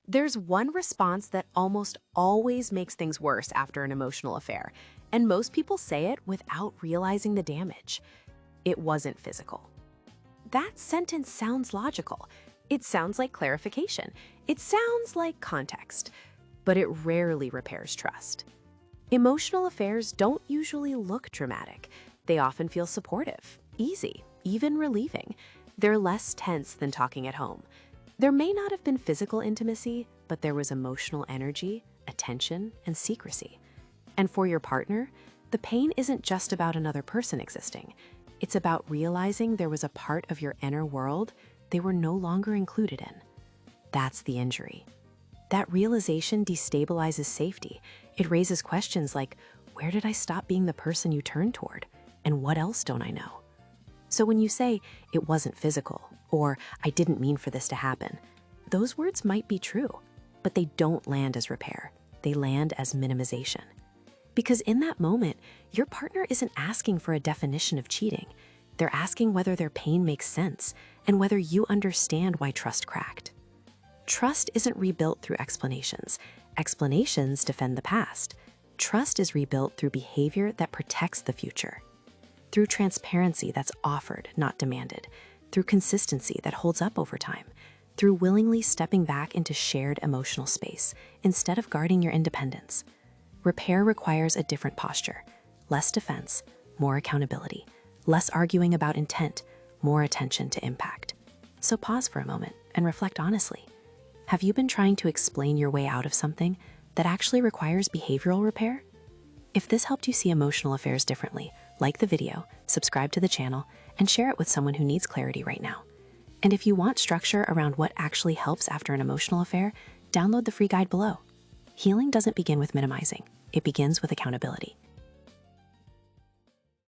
There's one response that almost always makes things worse after an emotional affair, and most people say it without realizing the damage. It wasn't physical. That sentence sounds logical. It sounds like clarification. It sounds like context, but it rarely repairs trust. Emotional affairs don't usually look dramatic. They often feel supportive, easy, even relieving. They're less tense than talking at home. There may not have been physical intimacy, but there was emotional energy, attention, and secrecy. And for your partner, the pain isn't just about another person existing. It's about realizing there was a part of your inner world they were no longer included in. That's the injury. That realization destabilizes safety. It raises questions like, where did I stop being the person you turned toward? And what else don't I know? So when you say, it wasn't physical, or I didn't mean for this to happen, those words might be true, but they don't land as repair. They land as minimization. Because in that moment, your partner isn't asking for a definition of cheating. They're asking whether their pain makes sense and whether you understand why trust cracked. Trust isn't rebuilt through explanations. Explanations defend the past. Trust is rebuilt through behavior that protects the future. Through transparency that's offered, not demanded. Through consistency that holds up over time. Through willingly stepping back into shared emotional space instead of guarding your independence. Repair requires a different posture. Less defense, more accountability. Less arguing about intent, more attention to impact. So pause for a moment and reflect honestly. Have you been trying to explain your way out of something that actually requires behavioral repair? If this helped you see emotional affairs differently, like the video, subscribe to the channel, and share it with someone who needs clarity right now. And if you want structure around what actually helps after an emotional affair, download the free guide below. Healing doesn't begin with minimizing. It begins with accountability.